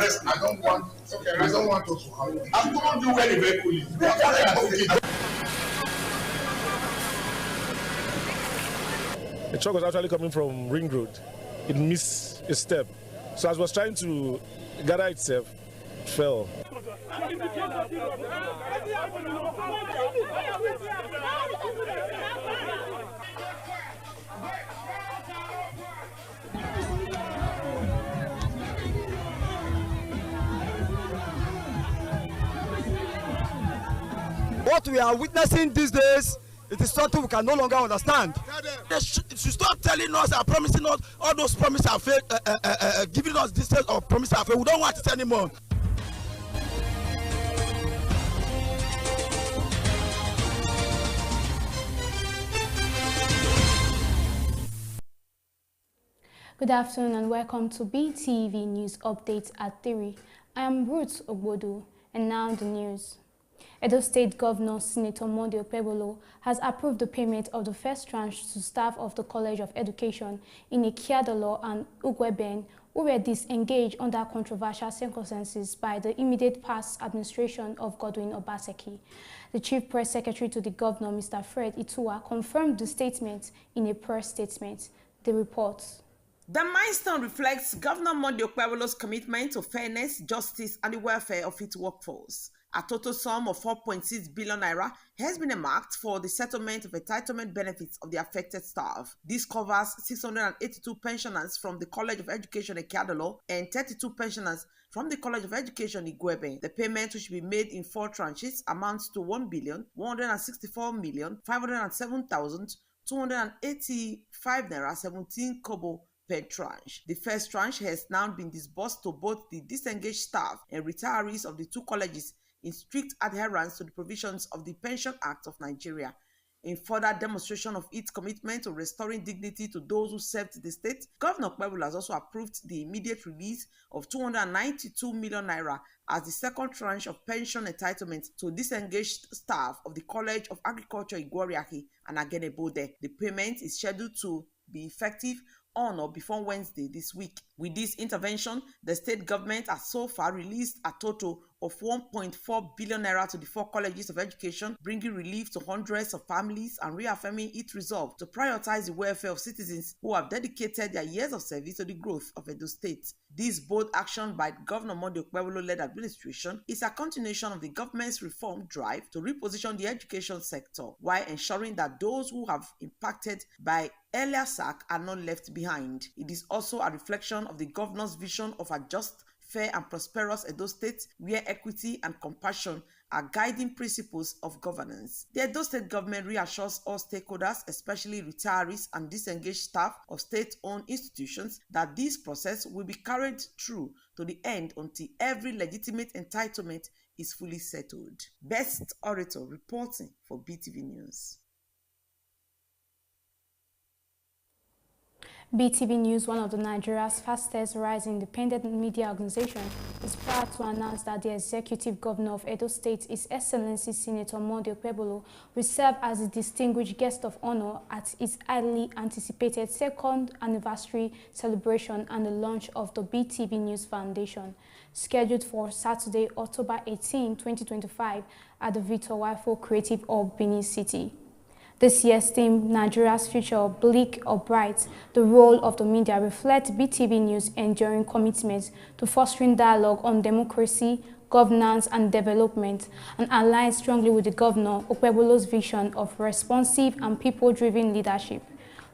Yes, I don't want. Okay, I don't want us to have. I'm going to do very, very coolly. The truck was actually coming from Ring Road. It missed a step. So as it was trying to gather itself, it fell. What we are witnessing these days, it is something we can no longer understand. They should stop telling us and promising us all those promises are fake, giving us distance or promises are fake. We don't want it anymore. Good afternoon and welcome to BeeTv News Updates at 3. I am Ruth Ogbodo, and now the news. Edo State Governor Senator Monday Okpebholo has approved the payment of the first tranche to staff of the College of Education in Ikiadolo and Ugweben, who were disengaged under controversial circumstances by the immediate past administration of Godwin Obaseki. The Chief Press Secretary to the Governor, Mr. Fred Itua, confirmed the statement in a press statement. The report. The milestone reflects Governor Monday Okpebholo's commitment to fairness, justice, and the welfare of its workforce. A total sum of 4.6 billion naira has been earmarked for the settlement of entitlement benefits of the affected staff. This covers 682 pensioners from the College of Education Ikiadolo and 32 pensioners from the College of Education Igwebe. The payment, which will be made in 4 tranches, amounts to 1,164,507,285 naira 17 kobo per tranche. The first tranche has now been disbursed to both the disengaged staff and retirees of the 2 colleges in strict adherence to the provisions of the Pension Act of Nigeria. In further demonstration of its commitment to restoring dignity to those who served the state, Governor Okpebholo has also approved the immediate release of 292 million naira as the second tranche of pension entitlement to disengaged staff of the College of Agriculture Igworiaki and Agenebode. The payment is scheduled to be effective on or before Wednesday this week. With this intervention, the state government has so far released a total of 1.4 billion naira to the 4 colleges of education, bringing relief to hundreds of families and reaffirming its resolve to prioritize the welfare of citizens who have dedicated their years of service to the growth of Edo State. This bold action by Governor Monday Okpebholo-led administration is a continuation of the government's reform drive to reposition the education sector while ensuring that those who have impacted by earlier sack are not left behind. It is also a reflection of the governor's vision of a just, fair and prosperous Edo State where equity and compassion are guiding principles of governance. The Edo State government reassures all stakeholders, especially retirees and disengaged staff of state-owned institutions, that this process will be carried through to the end until every legitimate entitlement is fully settled. Best Orator reporting for BeeTv News. BeeTv News, one of Nigeria's fastest rising independent media organization, is proud to announce that the Executive Governor of Edo State, His Excellency Senator Monday Okpebholo, will serve as a distinguished guest of honor at its highly anticipated 2nd anniversary celebration and the launch of the BeeTv News Foundation, scheduled for Saturday, October 18, 2025, at the Victor Waifo Creative Hub, Benin City. This year's theme, Nigeria's Future, Bleak or Bright, the role of the media, reflects BeeTv News' enduring commitment to fostering dialogue on democracy, governance and development, and aligns strongly with the Governor Okpebholo's vision of responsive and people-driven leadership.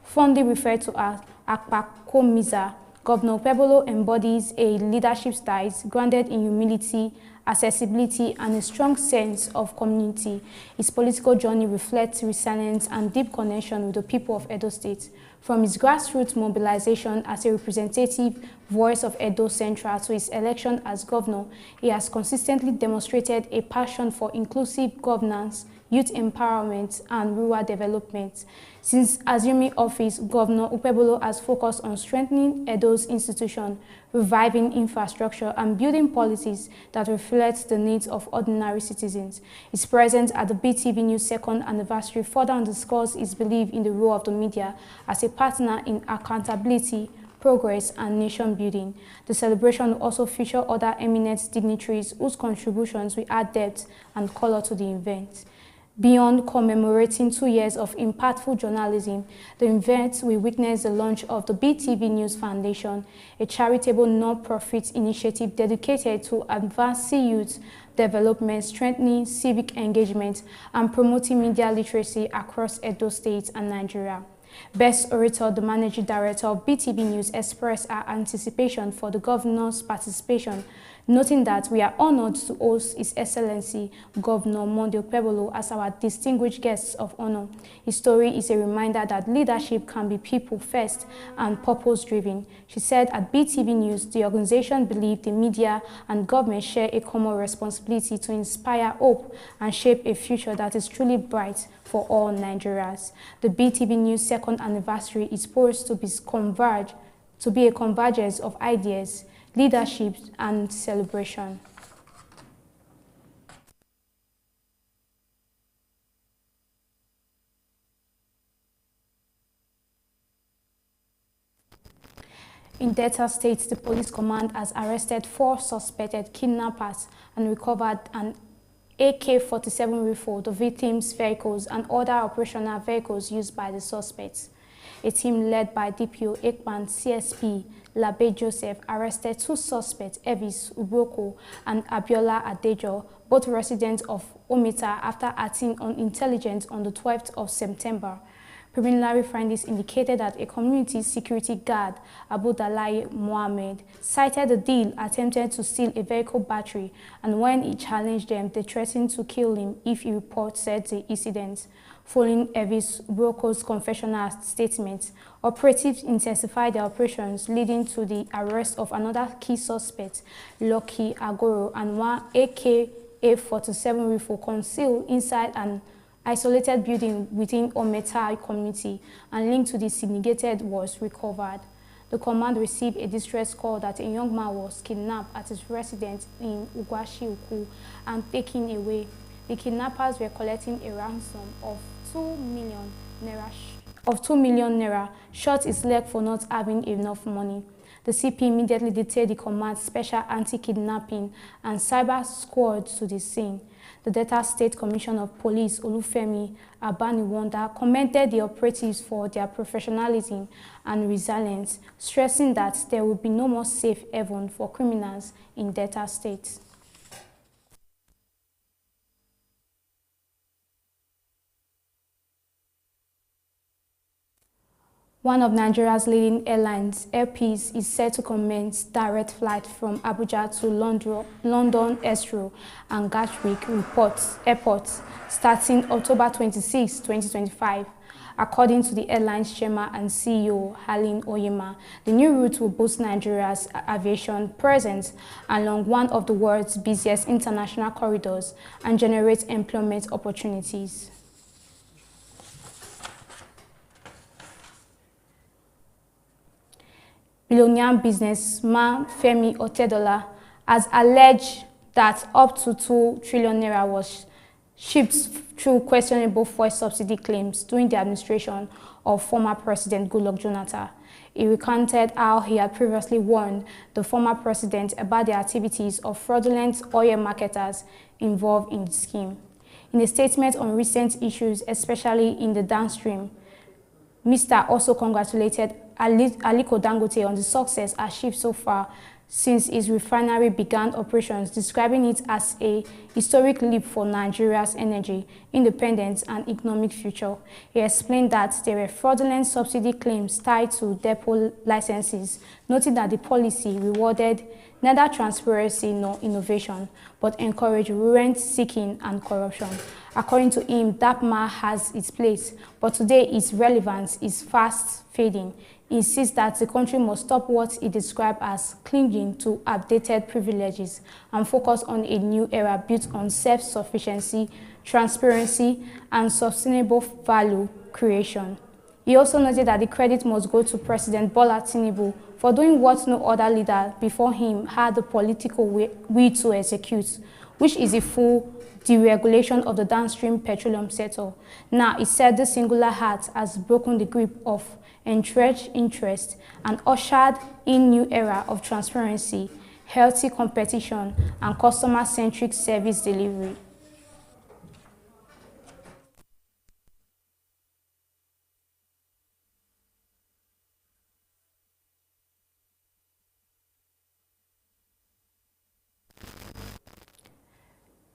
Fondly referred to as Akpakomiza, Governor Okpebholo embodies a leadership style grounded in humility, accessibility, and a strong sense of community. His political journey reflects resilience and deep connection with the people of Edo State. From his grassroots mobilization as a representative voice of Edo Central to his election as governor, he has consistently demonstrated a passion for inclusive governance, youth empowerment, and rural development. Since assuming office, Governor Okpebholo has focused on strengthening Edo's institution, reviving infrastructure, and building policies that reflect the needs of ordinary citizens. His presence at the BeeTv News 2nd anniversary further underscores his belief in the role of the media as a partner in accountability, progress, and nation building. The celebration will also feature other eminent dignitaries whose contributions will add depth and color to the event. Beyond commemorating 2 years of impactful journalism, the event will witness the launch of the BeeTv News Foundation, a charitable non-profit initiative dedicated to advancing youth development, strengthening civic engagement, and promoting media literacy across Edo State and Nigeria. Best Orator, the Managing Director of BeeTv News, expressed our anticipation for the Governor's participation, noting that we are honored to host His Excellency Governor Monday Okpebholo as our distinguished guests of honor. His story is a reminder that leadership can be people first and purpose-driven. She said at BeeTv News, the organization believed the media and government share a common responsibility to inspire hope and shape a future that is truly bright for all Nigerians. The BeeTv News second anniversary is poised to be a convergence of ideas, leadership, and celebration. In Delta State, the police command has arrested 4 suspected kidnappers and recovered an AK-47 rifle, the victims' vehicles, and other operational vehicles used by the suspects. A team led by DPO Ekman CSP Labe Joseph arrested 2 suspects, Evis Ubroko and Abiola Adejo, both residents of Omita, after acting on intelligence on the 12th of September. Preliminary findings indicated that a community security guard, Abu Dalai Mohammed, cited the deal, attempted to steal a vehicle battery, and when he challenged them, they threatened to kill him if he reported the incident. Following Evis Ubroko's confessional statement, operatives intensified their operations, leading to the arrest of another key suspect, Lucky Agoro, and one AK-47 rifle concealed inside an isolated building within Ometa community and linked to the segregated was recovered. The command received a distress call that a young man was kidnapped at his residence in Ugwashi Uku and taken away. The kidnappers were collecting a ransom of 2 million naira, shot his leg for not having enough money. The CP immediately detailed the command's special anti-kidnapping and cyber squad to the scene. The Delta State Commissioner of Police, Olufemi Abaniwanda, commended the operatives for their professionalism and resilience, stressing that there will be no more safe haven for criminals in Delta State. One of Nigeria's leading airlines, Air Peace, is set to commence direct flight from Abuja to London Heathrow and Gatwick airports starting October 26, 2025. According to the airline's chairman and CEO, Halin Oyema, the new route will boost Nigeria's aviation presence along one of the world's busiest international corridors and generate employment opportunities. Billionaire businessman Femi Otedola has alleged that up to 2 trillion naira was shipped through questionable fuel subsidy claims during the administration of former President Goodluck Jonathan. He recounted how he had previously warned the former president about the activities of fraudulent oil marketers involved in the scheme. In a statement on recent issues, especially in the downstream, Mr. also congratulated Aliko Dangote on the success achieved so far since his refinery began operations, describing it as a historic leap for Nigeria's energy, independence, and economic future. He explained that there were fraudulent subsidy claims tied to depot licenses, noting that the policy rewarded neither transparency nor innovation, but encouraged rent-seeking and corruption. According to him, DAPMA has its place, but today its relevance is fast fading. He insists that the country must stop what he described as clinging to outdated privileges and focus on a new era built on self-sufficiency, transparency, and sustainable value creation. He also noted that the credit must go to President Bola Tinubu for doing what no other leader before him had the political will to execute, which is a full deregulation of the downstream petroleum sector. Now, he said this singular act has broken the grip of encouraged interest, and ushered in new era of transparency, healthy competition, and customer-centric service delivery.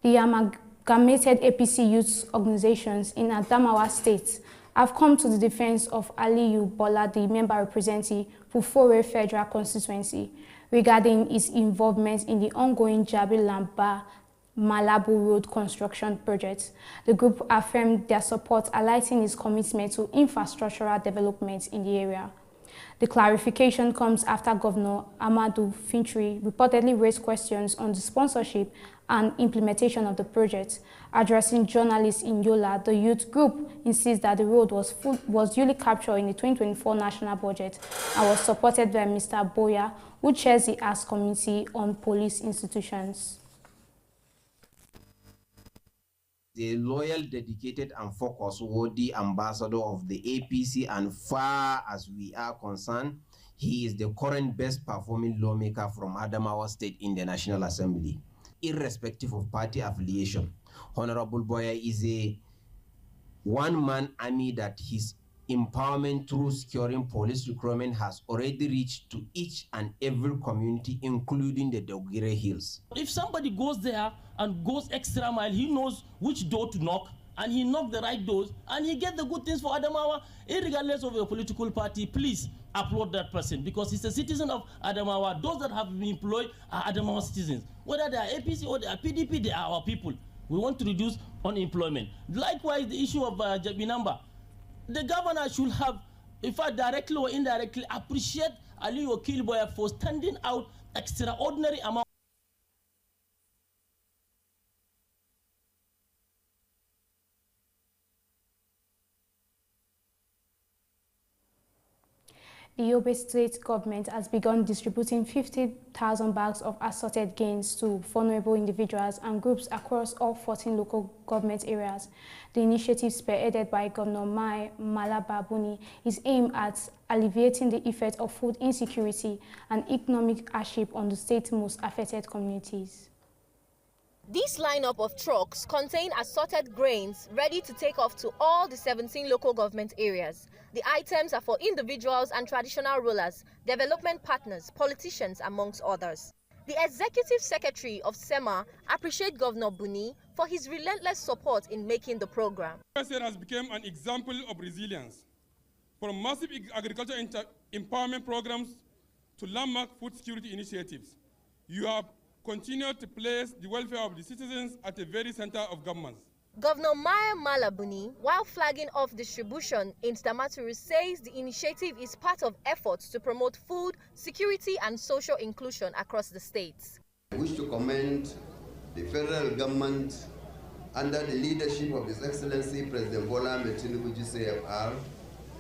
The amalgamated APC youth organizations in Adamawa State have come to the defense of Aliyu Bola, the member representing Fufore Federal Constituency, regarding his involvement in the ongoing Jabi Lamba Malabu Road construction project. The group affirmed their support, highlighting his commitment to infrastructural development in the area. The clarification comes after Governor Amadou Fintri reportedly raised questions on the sponsorship and implementation of the project. Addressing journalists in Yola, the youth group insists that the road was duly captured in the 2024 national budget and was supported by Mr. Boya, who chairs the Ask Committee on Police Institutions. The loyal, dedicated, and focus-worthy ambassador of the APC, and far as we are concerned, he is the current best-performing lawmaker from Adamawa State in the National Assembly, irrespective of party affiliation. Honorable Boya is a one-man army that his empowerment through securing police recruitment has already reached to each and every community, including the Dogire Hills. If somebody goes there and goes extra mile, he knows which door to knock, and he knocked the right doors, and he get the good things for Adamawa, regardless of your political party. Please applaud that person, because he's a citizen of Adamawa. Those that have been employed are Adamawa citizens. Whether they are APC or they are PDP, they are our people. We want to reduce unemployment. Likewise, the issue of Jabinamba. The governor should have, in fact, directly or indirectly, appreciate Aliyu Boya for standing out extraordinary amount. The Yobe State government has begun distributing 50,000 bags of assorted grains to vulnerable individuals and groups across all 14 local government areas. The initiative, spearheaded by Governor Mai Malababuni, is aimed at alleviating the effect of food insecurity and economic hardship on the state's most affected communities. This lineup of trucks contain assorted grains ready to take off to all the 17 local government areas. The items are for individuals and traditional rulers, development partners, politicians, amongst others. The Executive Secretary of SEMA appreciates Governor Buni for his relentless support in making the program. USA has become an example of resilience. From massive agriculture empowerment programs to landmark food security initiatives, you have continued to place the welfare of the citizens at the very center of government. Governor Maya Malabuni, while flagging off distribution in Damaturu, says the initiative is part of efforts to promote food, security and social inclusion across the states. I wish to commend the federal government under the leadership of His Excellency President Bola Ahmed Tinubu GCFR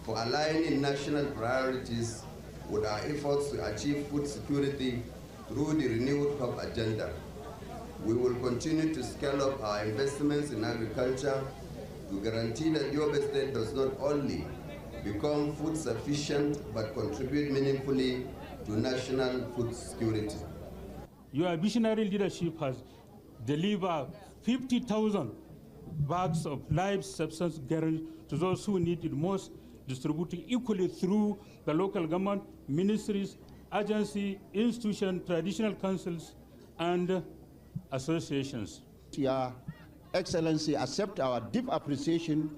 for aligning national priorities with our efforts to achieve food security through the renewed COP agenda. We will continue to scale up our investments in agriculture to guarantee that Yobe State does not only become food sufficient but contribute meaningfully to national food security. Your visionary leadership has delivered 50,000 bags of live substance grains to those who need it most, distributing equally through the local government, ministries, agencies, institutions, traditional councils, and associations. Your Excellency, accept our deep appreciation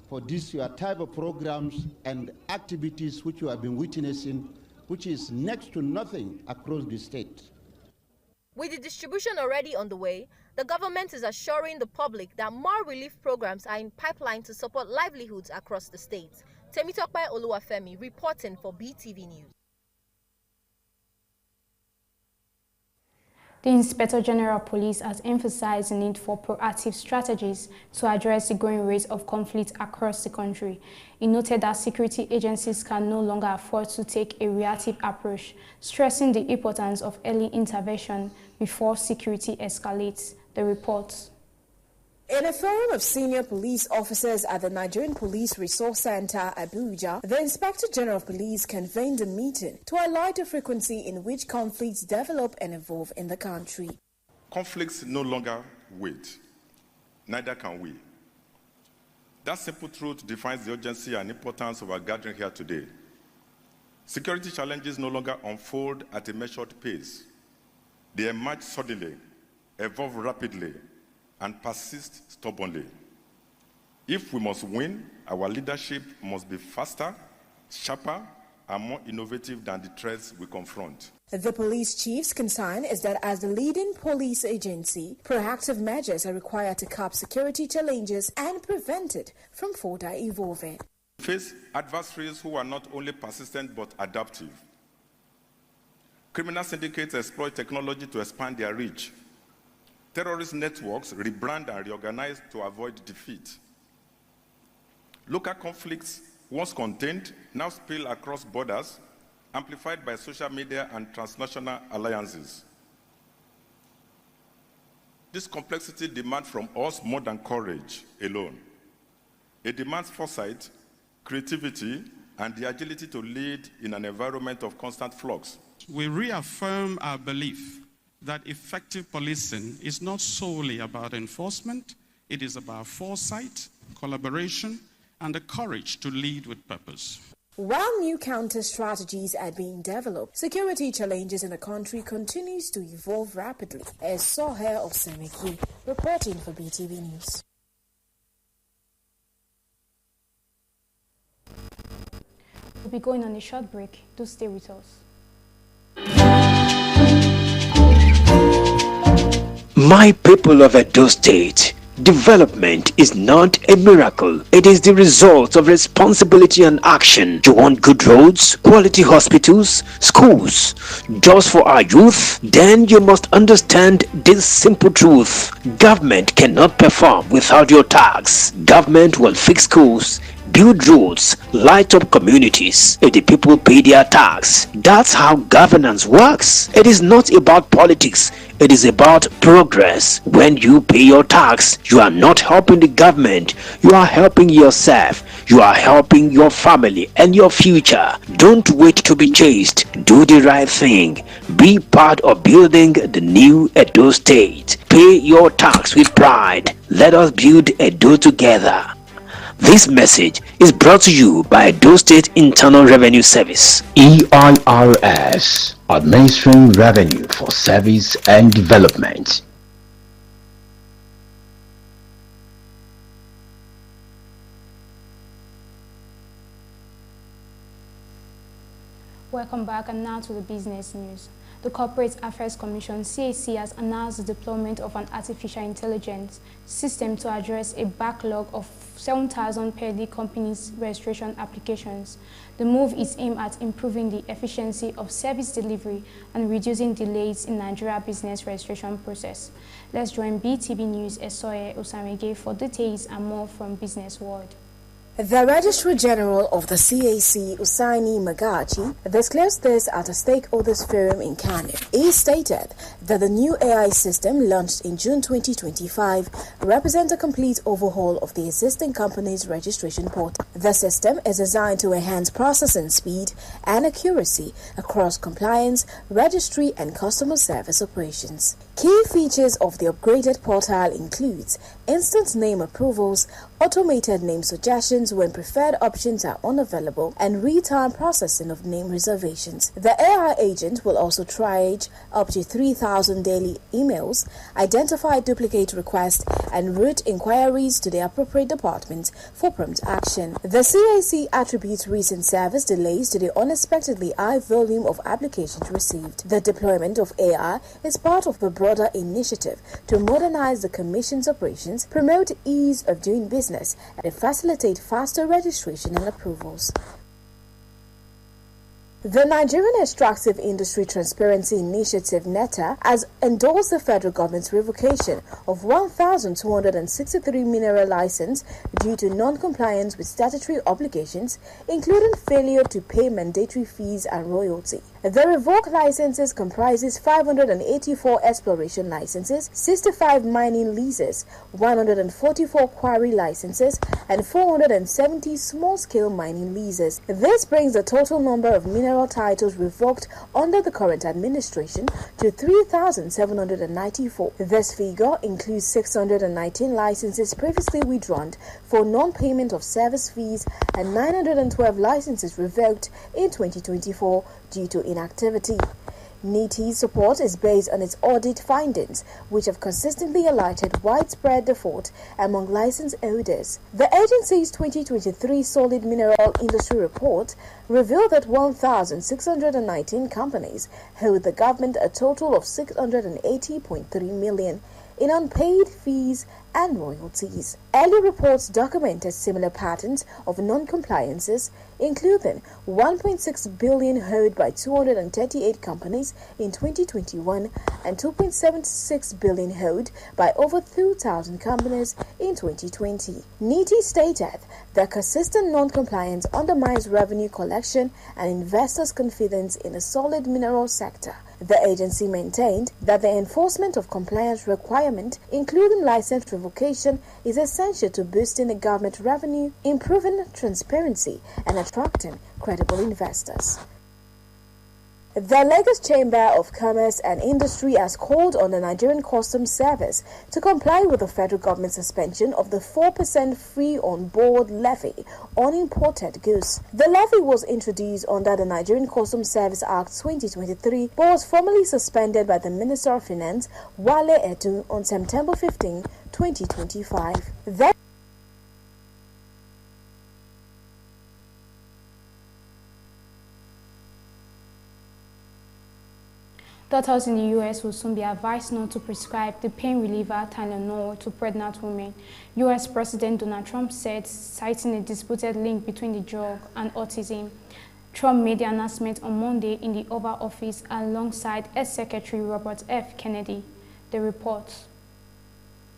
for this your type of programs and activities which you have been witnessing, which is next to nothing across the state. With the distribution already on the way, the government is assuring the public that more relief programs are in pipeline to support livelihoods across the state. Temitope Oluwafemi reporting for BeeTv News. The Inspector General of Police has emphasized the need for proactive strategies to address the growing rate of conflict across the country. He noted that security agencies can no longer afford to take a reactive approach, stressing the importance of early intervention before security escalates. The report. In a forum of senior police officers at the Nigerian Police Resource Center, Abuja, the Inspector General of Police convened a meeting to highlight the frequency in which conflicts develop and evolve in the country. Conflicts no longer wait, neither can we. That simple truth defines the urgency and importance of our gathering here today. Security challenges no longer unfold at a measured pace. They emerge suddenly, evolve rapidly, and persist stubbornly. If we must win, our leadership must be faster, sharper, and more innovative than the threats we confront. The police chief's concern is that as the leading police agency, proactive measures are required to curb security challenges and prevent it from further evolving. We face adversaries who are not only persistent but adaptive. Criminal syndicates exploit technology to expand their reach. Terrorist networks rebrand and reorganize to avoid defeat. Local conflicts, once contained, now spill across borders, amplified by social media and transnational alliances. This complexity demands from us more than courage alone. It demands foresight, creativity, and the agility to lead in an environment of constant flux. We reaffirm our belief that effective policing is not solely about enforcement, it is about foresight, collaboration, and the courage to lead with purpose. While new counter strategies are being developed, security challenges in the country continues to evolve rapidly, as Sohail of Semeki reporting for BeeTv News. We'll be going on a short break. Do stay with us. My people of Edo State, development is not a miracle. It is the result of responsibility and action. You want good roads, quality hospitals, schools, jobs for our youth? Then you must understand this simple truth. Government cannot perform without your tax. Government will fix schools, build roads, light up communities if the people pay their tax. That's how governance works. It is not about politics. It is about progress. When you pay your tax, you are not helping the government. You are helping yourself. You are helping your family and your future. Don't wait to be chased. Do the right thing. Be part of building the new Edo State. Pay your tax with pride. Let us build Edo together. This message is brought to you by Edo State Internal Revenue Service, EIRS, Administering Revenue for Service and Development. Welcome back, and now to the business news. The Corporate Affairs Commission, CAC, has announced the deployment of an artificial intelligence system to address a backlog of 7,000 pending companies' registration applications. The move is aimed at improving the efficiency of service delivery and reducing delays in Nigeria business registration process. Let's join BeeTv News Esoye Osamege for details and more from Business World. The Registrar General of the CAC, Usaini Magachi, disclosed this at a stakeholders forum in Kano. He stated that the new AI system launched in June 2025 represents a complete overhaul of the existing company's registration portal. The system is designed to enhance processing speed and accuracy across compliance, registry, and customer service operations. Key features of the upgraded portal includes instant name approvals, automated name suggestions when preferred options are unavailable, and real-time processing of name reservations. The AI agent will also triage up to 3,000 daily emails, identify duplicate requests, and route inquiries to the appropriate departments for prompt action. The CAC attributes recent service delays to the unexpectedly high volume of applications received. The deployment of AI is part of the broader initiative to modernize the Commission's operations, promote ease of doing business, and facilitate faster registration and approvals. The Nigerian Extractive Industry Transparency Initiative (NETA) has endorsed the federal government's revocation of 1,263 mineral licenses due to non-compliance with statutory obligations, including failure to pay mandatory fees and royalty. The revoked licenses comprises 584 exploration licenses, 65 mining leases, 144 quarry licenses, and 470 small-scale mining leases. This brings the total number of mineral titles revoked under the current administration to 3,794. This figure includes 619 licenses previously withdrawn for non-payment of service fees and 912 licenses revoked in 2024 due to inactivity. NITI's support is based on its audit findings, which have consistently highlighted widespread default among license holders. The agency's 2023 Solid Mineral Industry Report revealed that 1,619 companies owed the government a total of 680.3 million in unpaid fees and royalties. Early reports documented similar patterns of non-compliances, including 1.6 billion owed by 238 companies in 2021 and 2.76 billion owed by over 2,000 companies in 2020. NITI stated that consistent non-compliance undermines revenue collection and investors' confidence in the solid mineral sector. The agency maintained that the enforcement of compliance requirements, including license revocation, is essential to boosting the government revenue, improving transparency, and attracting credible investors. The Lagos Chamber of Commerce and Industry has called on the Nigerian Customs Service to comply with the federal government's suspension of the 4% free on-board levy on imported goods. The levy was introduced under the Nigerian Customs Service Act 2023 but was formally suspended by the Minister of Finance, Wale Edun, on September 15, 2025. Doctors in the U.S. will soon be advised not to prescribe the pain reliever Tylenol to pregnant women. U.S. President Donald Trump said, citing a disputed link between the drug and autism. Trump made the announcement on Monday in the Oval Office alongside Ex-Secretary Robert F. Kennedy. The report.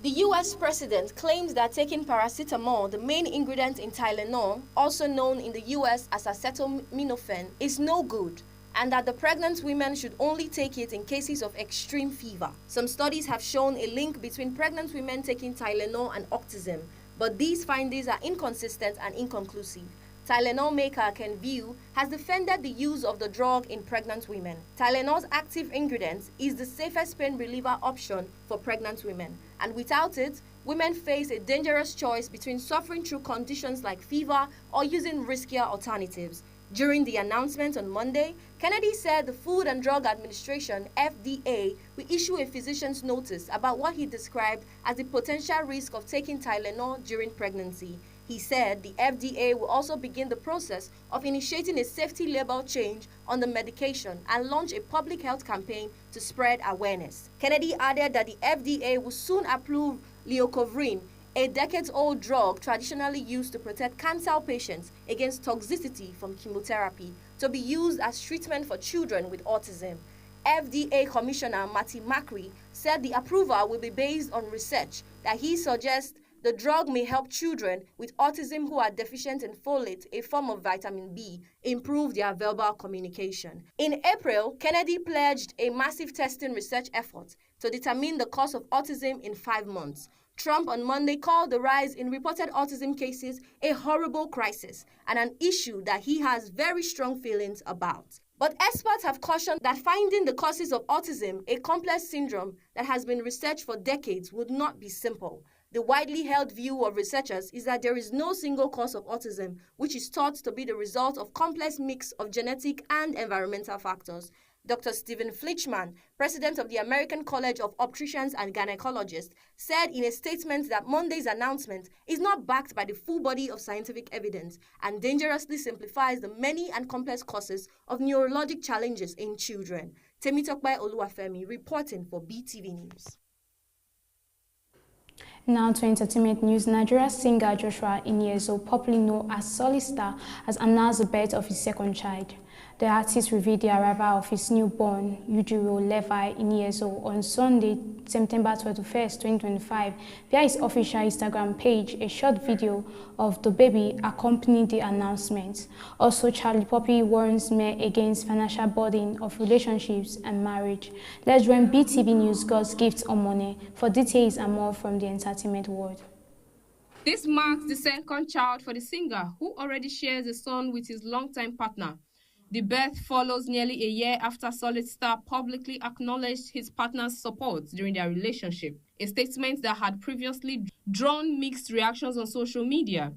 The U.S. president claims that taking paracetamol, the main ingredient in Tylenol, also known in the U.S. as acetaminophen, is no good, and that the pregnant women should only take it in cases of extreme fever. Some studies have shown a link between pregnant women taking Tylenol and autism, but these findings are inconsistent and inconclusive. Tylenol maker Kenvue has defended the use of the drug in pregnant women. Tylenol's active ingredient is the safest pain reliever option for pregnant women, and without it, women face a dangerous choice between suffering through conditions like fever or using riskier alternatives. During the announcement on Monday, Kennedy said the Food and Drug Administration, FDA, will issue a physician's notice about what he described as the potential risk of taking Tylenol during pregnancy. He said the FDA will also begin the process of initiating a safety label change on the medication and launch a public health campaign to spread awareness. Kennedy added that the FDA will soon approve Leucovorin, a decades-old drug traditionally used to protect cancer patients against toxicity from chemotherapy, to be used as treatment for children with autism. FDA Commissioner Matty Macri said the approval will be based on research that he suggests the drug may help children with autism who are deficient in folate, a form of vitamin B, improve their verbal communication. In April, Kennedy pledged a massive testing research effort to determine the cause of autism in 5 months. Trump on Monday called the rise in reported autism cases a horrible crisis and an issue that he has very strong feelings about. But experts have cautioned that finding the causes of autism, a complex syndrome that has been researched for decades, would not be simple. The widely held view of researchers is that there is no single cause of autism, which is thought to be the result of complex mix of genetic and environmental factors. Dr. Stephen Fleischman, president of the American College of Obstetricians and Gynecologists, said in a statement that Monday's announcement is not backed by the full body of scientific evidence and dangerously simplifies the many and complex causes of neurologic challenges in children. Temitope Oluwafemi reporting for BeeTv News. Now to entertainment news. Nigeria's singer Joshua Inyezo, popularly known as Solly Star, has announced the birth of his second child. The artist revealed the arrival of his newborn, Ujiro Levi Iniezo, on Sunday, September 21st, 2025, via his official Instagram page. A short video of the baby accompanied the announcement. Also, Charlie Poppy warns men against financial burden of relationships and marriage. Let's join BeeTv News God's Gift Omone for details and more from the entertainment world. This marks the second child for the singer, who already shares a son with his longtime partner. The birth follows nearly a year after Solid Star publicly acknowledged his partner's support during their relationship, a statement that had previously drawn mixed reactions on social media.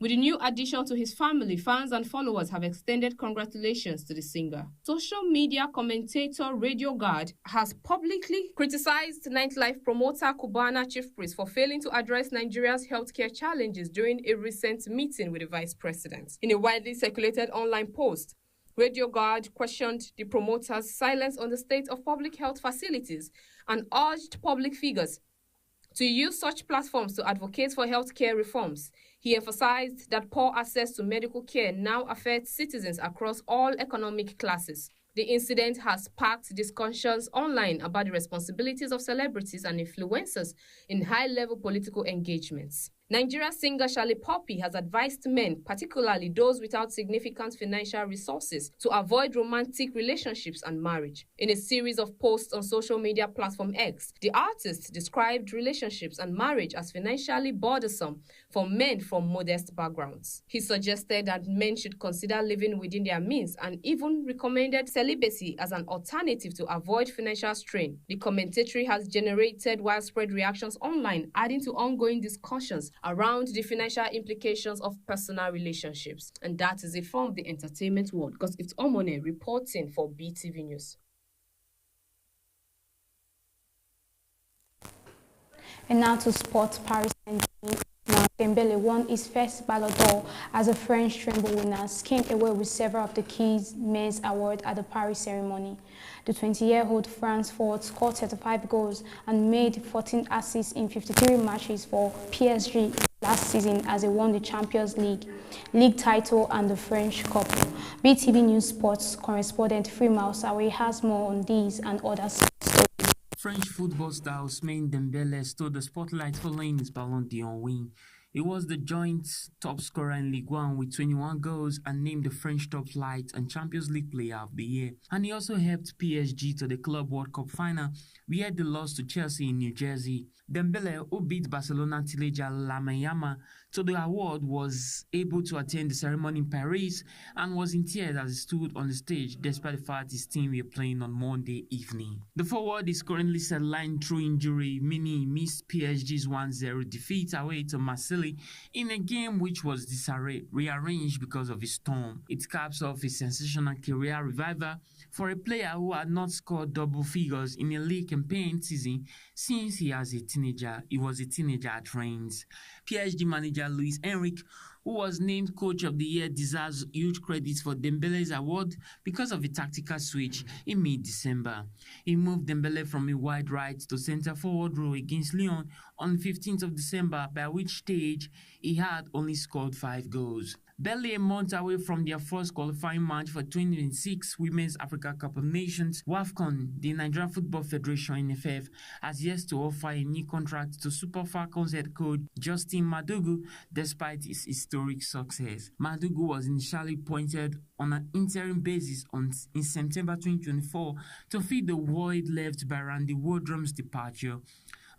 With the new addition to his family, fans and followers have extended congratulations to the singer. Social media commentator Radio Guard has publicly criticized nightlife promoter Cubana Chief Priest for failing to address Nigeria's healthcare challenges during a recent meeting with the vice president. In a widely circulated online post, Radio Guard questioned the promoter's silence on the state of public health facilities and urged public figures to use such platforms to advocate for healthcare reforms. He emphasized that poor access to medical care now affects citizens across all economic classes. The incident has sparked discussions online about the responsibilities of celebrities and influencers in high-level political engagements. Nigeria singer Charlie Poppy has advised men, particularly those without significant financial resources, to avoid romantic relationships and marriage. In a series of posts on social media platform X, the artist described relationships and marriage as financially burdensome for men from modest backgrounds. He suggested that men should consider living within their means and even recommended celibacy as an alternative to avoid financial strain. The commentary has generated widespread reactions online, adding to ongoing discussions around the financial implications of personal relationships. And that is it from the entertainment world, because it's Omone reporting for BeeTv News. And now to sports. Paris Saint-Germain. Dembele won his first Ballon d'Or as a French treble winner, came away with several of the key men's awards at the Paris ceremony. The 20-year-old France forward scored 35 goals and made 14 assists in 53 matches for PSG last season as they won the Champions League title and the French Cup. BeeTv News Sports correspondent Freema Osawe has more on these and other stories. French football star Ousmane Dembele stole the spotlight following his Ballon d'Or win. He was the joint top scorer in Ligue 1 with 21 goals and named the French top flight and Champions League Player of the Year. And he also helped PSG to the Club World Cup final, where they lost to Chelsea in New Jersey. Dembele, who beat Barcelona teenager Lamine Yamal to the award, was able to attend the ceremony in Paris and was in tears as he stood on the stage despite the fact his team were playing on Monday evening. The forward is currently sidelined through injury, meaning he missed PSG's 1-0 defeat away to Marseille in a game which was rearranged because of his storm. It caps off his sensational career revival for a player who had not scored double figures in a league campaign season since he was a teenager at Reims. PSG manager Luis Enrique, who was named Coach of the Year, deserves huge credit for Dembele's award because of a tactical switch in mid-December. He moved Dembele from a wide right to centre forward role against Lyon on 15th of December, by which stage he had only scored 5 goals. Barely a month away from their first qualifying match for 2026 Women's Africa Cup of Nations, WAFCON, the Nigerian Football Federation (NFF), has yet to offer a new contract to Super Falcons head coach Justin Madugu, despite his historic success. Madugu was initially appointed on an interim basis in September 2024 to fill the void left by Randy Wardrum's departure.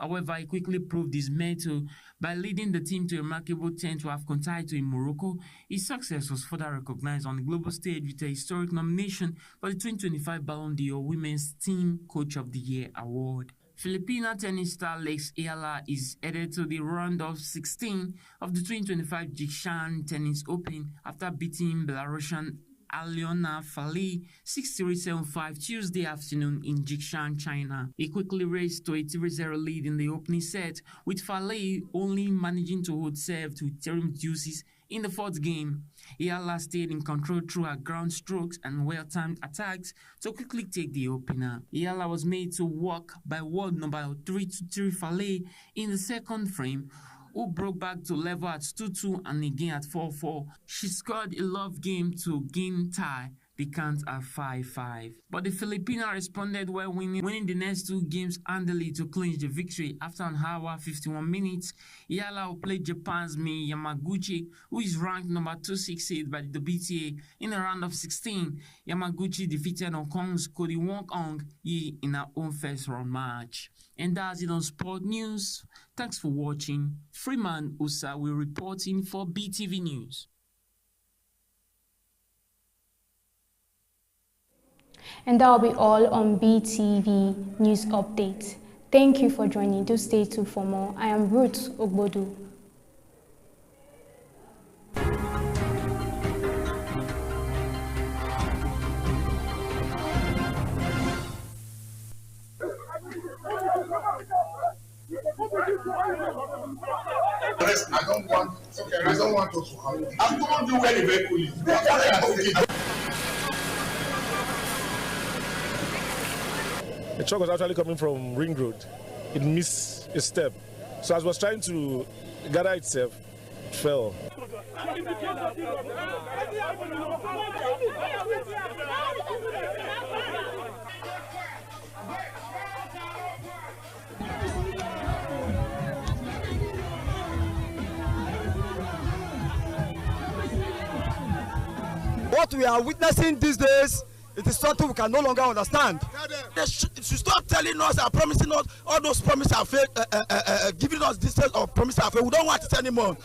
However, he quickly proved his mettle by leading the team to a remarkable 10th AFCON title in Morocco. His success was further recognized on the global stage with a historic nomination for the 2025 Ballon d'Or Women's Team Coach of the Year award. Filipina tennis star Lex Ayala is headed to the round of 16 of the 2025 Jingshan Tennis Open after beating Belarusian Alyona Fali 6-3-7-5 Tuesday afternoon in Jingshan, China. He quickly raced to a 3-0 lead in the opening set, with Fali only managing to hold serve to interim deuces in the fourth game. Ayala stayed in control through her ground strokes and well-timed attacks to quickly take the opener. Ayala was made to walk by world number 3-3 Fali in the second frame, who broke back to level at 2-2 and again at 4-4. She scored a love game to game tie the count at 5-5. But the Filipino responded well, winning the next two games handily to clinch the victory. After an hour, 51 minutes, Yala played Japan's Mei Yamaguchi, who is ranked number 268 by the WTA in a round of 16. Yamaguchi defeated Hong Kong's Cody Wong-Ong Yi in her own first round match. And that's it on Sport News. Thanks for watching. Freeman Usa will reporting for BeeTv News. And that will be all on BeeTv News Update. Thank you for joining. Do stay tuned for more. I am Ruth Ogbodu. I don't want us to have. I'm going to do where the vehicle is. The truck was actually coming from Ring Road. It missed a step. So as it was trying to gather itself, it fell. What we are witnessing these days, it is something we can no longer understand. They should stop telling us and promising us all those promises are fake, giving us distance or promises are fake. We don't want it anymore.